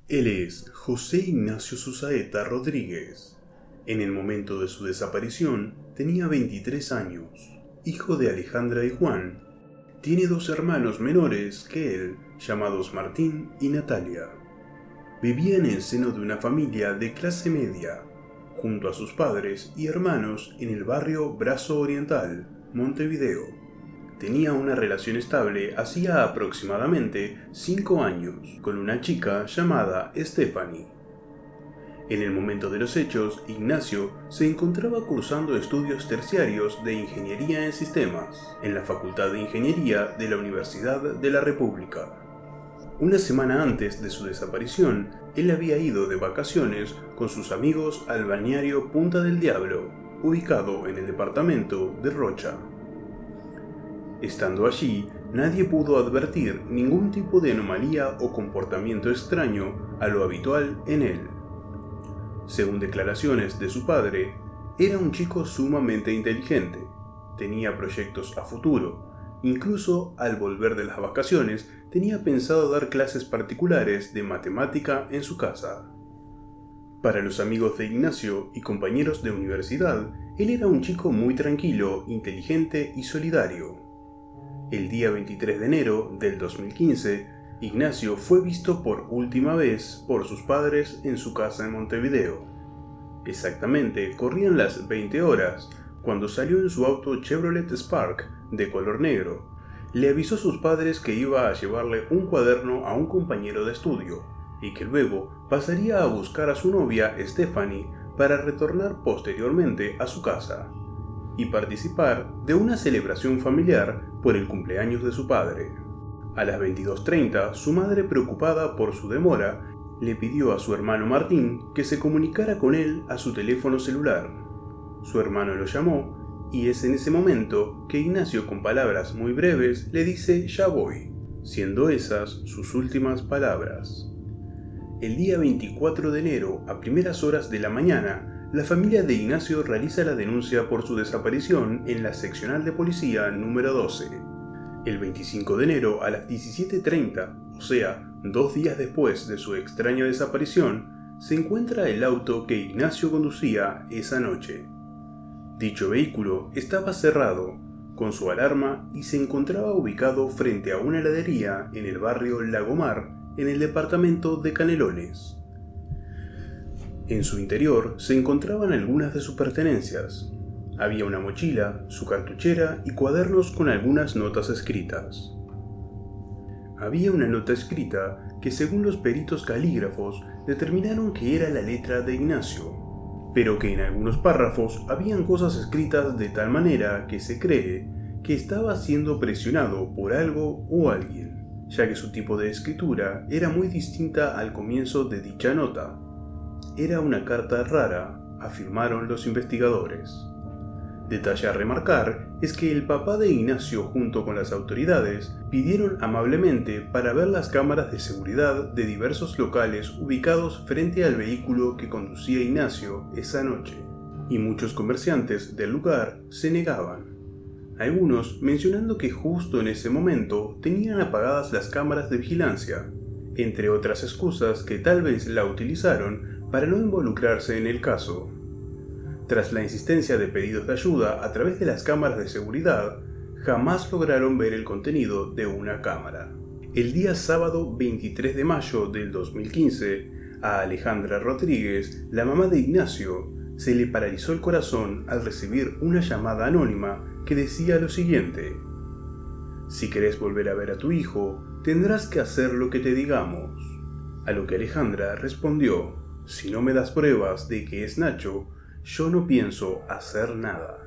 Él es José Ignacio Susaeta Rodríguez. En el momento de su desaparición tenía 23 años, hijo de Alejandra y Juan. Tiene dos hermanos menores que él, llamados Martín y Natalia. Vivía en el seno de una familia de clase media, junto a sus padres y hermanos en el barrio Brazo Oriental, Montevideo. Tenía una relación estable hacía aproximadamente 5 años con una chica llamada Stephanie. En el momento de los hechos, Ignacio se encontraba cursando estudios terciarios de Ingeniería en Sistemas en la Facultad de Ingeniería de la Universidad de la República. Una semana antes de su desaparición, él había ido de vacaciones con sus amigos al balneario Punta del Diablo, ubicado en el departamento de Rocha. Estando allí, nadie pudo advertir ningún tipo de anomalía o comportamiento extraño a lo habitual en él. Según declaraciones de su padre, era un chico sumamente inteligente, tenía proyectos a futuro, incluso al volver de las vacaciones tenía pensado dar clases particulares de matemática en su casa. Para los amigos de Ignacio y compañeros de universidad, él era un chico muy tranquilo, inteligente y solidario. El día 23 de enero del 2015, Ignacio fue visto por última vez por sus padres en su casa en Montevideo. Exactamente, corrían las 20 horas, cuando salió en su auto Chevrolet Spark de color negro. Le avisó a sus padres que iba a llevarle un cuaderno a un compañero de estudio, y que luego pasaría a buscar a su novia Stephanie para retornar posteriormente a su casa y participar de una celebración familiar por el cumpleaños de su padre. A las 22:30, su madre, preocupada por su demora, le pidió a su hermano Martín que se comunicara con él a su teléfono celular. Su hermano lo llamó y es en ese momento que Ignacio, con palabras muy breves, le dice «ya voy», siendo esas sus últimas palabras. El día 24 de enero, a primeras horas de la mañana, la familia de Ignacio realiza la denuncia por su desaparición en la seccional de policía número 12. El 25 de enero a las 17:30, o sea, 2 días después de su extraña desaparición, se encuentra el auto que Ignacio conducía esa noche. Dicho vehículo estaba cerrado, con su alarma, y se encontraba ubicado frente a una heladería en el barrio Lagomar, en el departamento de Canelones. En su interior se encontraban algunas de sus pertenencias. Había una mochila, su cartuchera y cuadernos con algunas notas escritas. Había una nota escrita que, según los peritos calígrafos, determinaron que era la letra de Ignacio, pero que en algunos párrafos habían cosas escritas de tal manera que se cree que estaba siendo presionado por algo o alguien, ya que su tipo de escritura era muy distinta al comienzo de dicha nota. Era una carta rara, afirmaron los investigadores. Detalle a remarcar es que el papá de Ignacio, junto con las autoridades, pidieron amablemente para ver las cámaras de seguridad de diversos locales ubicados frente al vehículo que conducía Ignacio esa noche, y muchos comerciantes del lugar se negaban, algunos mencionando que justo en ese momento tenían apagadas las cámaras de vigilancia, entre otras excusas que tal vez la utilizaron para no involucrarse en el caso. Tras la insistencia de pedidos de ayuda a través de las cámaras de seguridad, jamás lograron ver el contenido de una cámara. El día sábado 23 de mayo del 2015, a Alejandra Rodríguez, la mamá de Ignacio, se le paralizó el corazón al recibir una llamada anónima que decía lo siguiente: «Si querés volver a ver a tu hijo, tendrás que hacer lo que te digamos». A lo que Alejandra respondió: «Si no me das pruebas de que es Nacho, yo no pienso hacer nada».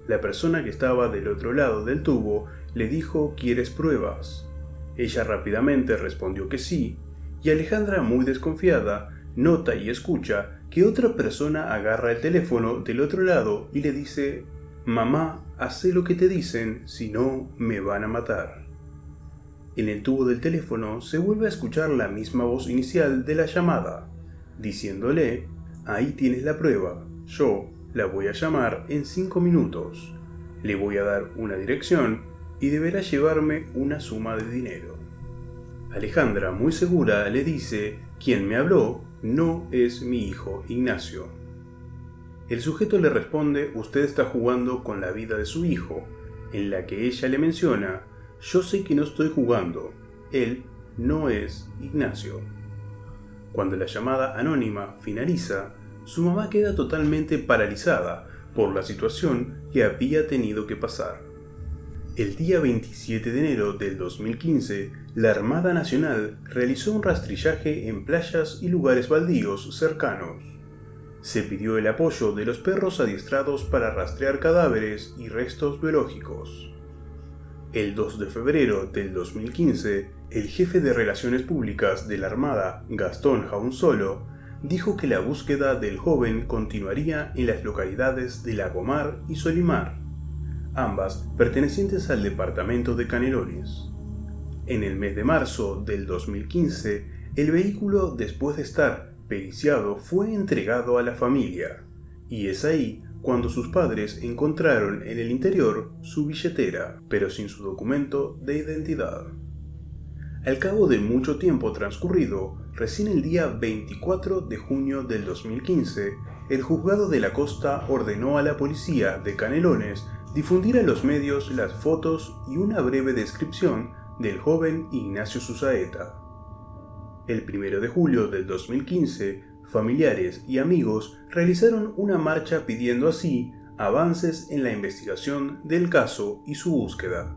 La persona que estaba del otro lado del tubo le dijo: «¿Quieres pruebas?». Ella rápidamente respondió que sí, y Alejandra, muy desconfiada, nota y escucha que otra persona agarra el teléfono del otro lado y le dice: «Mamá, hacé lo que te dicen, si no, me van a matar». En el tubo del teléfono se vuelve a escuchar la misma voz inicial de la llamada, diciéndole: «Ahí tienes la prueba, yo la voy a llamar en 5 minutos, le voy a dar una dirección y deberá llevarme una suma de dinero». Alejandra, muy segura, le dice: «Quien me habló no es mi hijo Ignacio». El sujeto le responde: «Usted está jugando con la vida de su hijo», en la que ella le menciona: «Yo sé que no estoy jugando, él no es Ignacio». Cuando la llamada anónima finaliza, su mamá queda totalmente paralizada por la situación que había tenido que pasar. El día 27 de enero del 2015, la Armada Nacional realizó un rastrillaje en playas y lugares baldíos cercanos. Se pidió el apoyo de los perros adiestrados para rastrear cadáveres y restos biológicos. El 2 de febrero del 2015, el jefe de Relaciones Públicas de la Armada, Gastón Jaunzolo, dijo que la búsqueda del joven continuaría en las localidades de Lagomar y Solimar, ambas pertenecientes al departamento de Canelones. En el mes de marzo del 2015, el vehículo, después de estar periciado, fue entregado a la familia, y es ahí cuando sus padres encontraron en el interior su billetera, pero sin su documento de identidad. Al cabo de mucho tiempo transcurrido, recién el día 24 de junio del 2015, el Juzgado de la Costa ordenó a la policía de Canelones difundir a los medios las fotos y una breve descripción del joven Ignacio Susaeta. El 1 de julio del 2015, familiares y amigos realizaron una marcha pidiendo así avances en la investigación del caso y su búsqueda.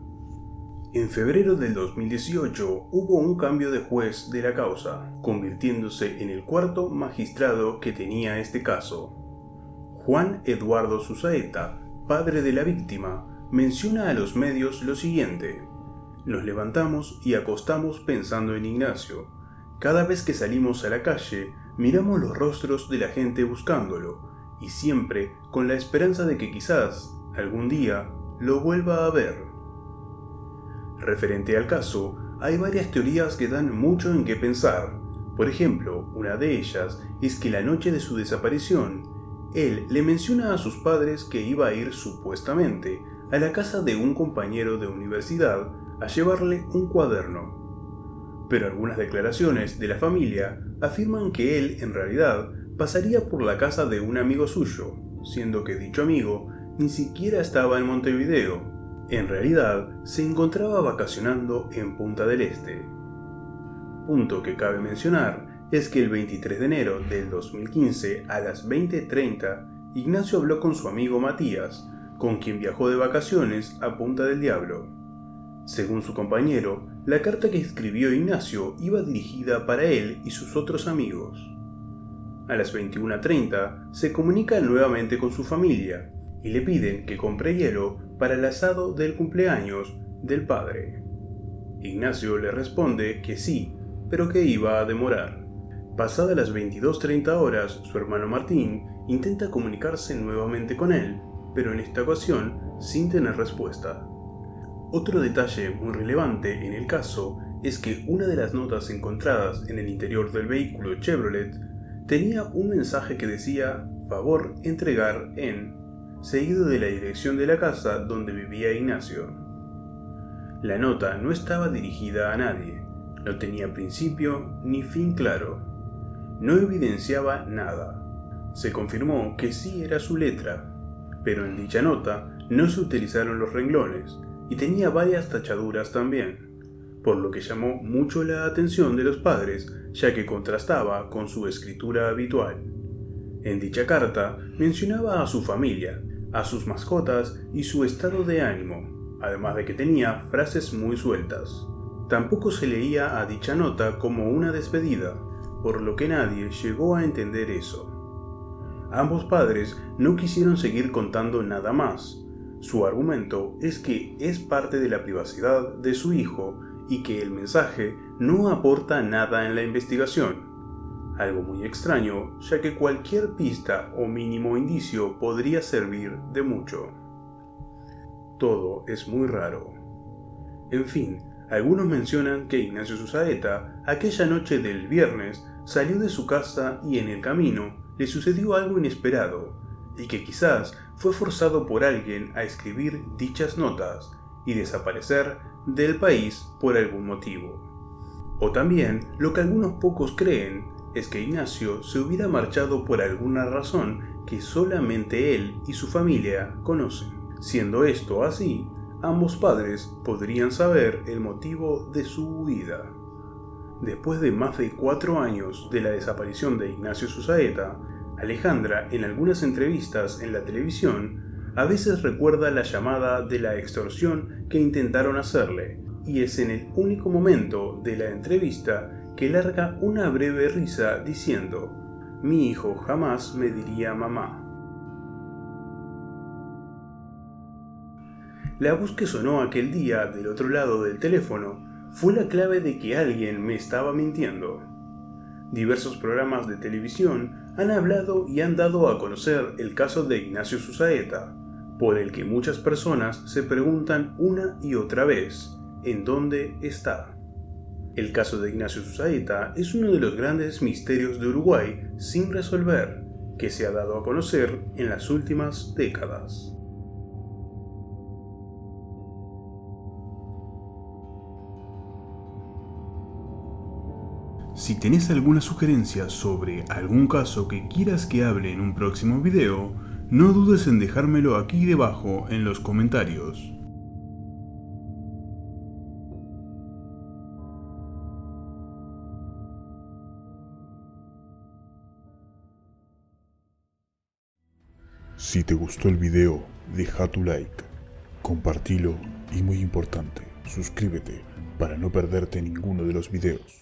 En febrero del 2018 hubo un cambio de juez de la causa, convirtiéndose en el cuarto magistrado que tenía este caso. Juan Eduardo Susaeta, padre de la víctima, menciona a los medios lo siguiente: «Nos levantamos y acostamos pensando en Ignacio. Cada vez que salimos a la calle, miramos los rostros de la gente buscándolo, y siempre con la esperanza de que quizás, algún día, lo vuelva a ver». Referente al caso, hay varias teorías que dan mucho en qué pensar. Por ejemplo, una de ellas es que la noche de su desaparición, él le menciona a sus padres que iba a ir supuestamente a la casa de un compañero de universidad a llevarle un cuaderno. Pero algunas declaraciones de la familia afirman que él en realidad pasaría por la casa de un amigo suyo, siendo que dicho amigo ni siquiera estaba en Montevideo. En realidad, se encontraba vacacionando en Punta del Este. Punto que cabe mencionar es que el 23 de enero del 2015 a las 20:30, Ignacio habló con su amigo Matías, con quien viajó de vacaciones a Punta del Diablo. Según su compañero, la carta que escribió Ignacio iba dirigida para él y sus otros amigos. A las 21:30 se comunica nuevamente con su familia y le piden que compre hielo para el asado del cumpleaños del padre. Ignacio le responde que sí, pero que iba a demorar. Pasadas las 22:30 horas, su hermano Martín intenta comunicarse nuevamente con él, pero en esta ocasión sin tener respuesta. Otro detalle muy relevante en el caso es que una de las notas encontradas en el interior del vehículo Chevrolet tenía un mensaje que decía «Favor entregar en», seguido de la dirección de la casa donde vivía Ignacio. La nota no estaba dirigida a nadie, no tenía principio ni fin claro, no evidenciaba nada. Se confirmó que sí era su letra, pero en dicha nota no se utilizaron los renglones y tenía varias tachaduras también, por lo que llamó mucho la atención de los padres, ya que contrastaba con su escritura habitual. En dicha carta mencionaba a su familia, a sus mascotas y su estado de ánimo, además de que tenía frases muy sueltas. Tampoco se leía a dicha nota como una despedida, por lo que nadie llegó a entender eso. Ambos padres no quisieron seguir contando nada más. Su argumento es que es parte de la privacidad de su hijo y que el mensaje no aporta nada en la investigación. Algo muy extraño, ya que cualquier pista o mínimo indicio podría servir de mucho. Todo es muy raro. En fin, algunos mencionan que Ignacio Susaeta, aquella noche del viernes, salió de su casa y en el camino le sucedió algo inesperado, y que quizás fue forzado por alguien a escribir dichas notas y desaparecer del país por algún motivo. O también, lo que algunos pocos creen, es que Ignacio se hubiera marchado por alguna razón que solamente él y su familia conocen. Siendo esto así, ambos padres podrían saber el motivo de su huida. Después de más de 4 años de la desaparición de Ignacio Susaeta, Alejandra, en algunas entrevistas en la televisión, a veces recuerda la llamada de la extorsión que intentaron hacerle, y es en el único momento de la entrevista que larga una breve risa diciendo: "Mi hijo jamás me diría mamá". La voz que sonó aquel día del otro lado del teléfono fue la clave de que alguien me estaba mintiendo. Diversos programas de televisión han hablado y han dado a conocer el caso de Ignacio Susaeta, por el que muchas personas se preguntan una y otra vez: ¿en dónde está? El caso de Ignacio Susaeta es uno de los grandes misterios de Uruguay sin resolver, que se ha dado a conocer en las últimas décadas. Si tenés alguna sugerencia sobre algún caso que quieras que hable en un próximo video, no dudes en dejármelo aquí debajo en los comentarios. Si te gustó el video, deja tu like, compartilo y muy importante, suscríbete para no perderte ninguno de los videos.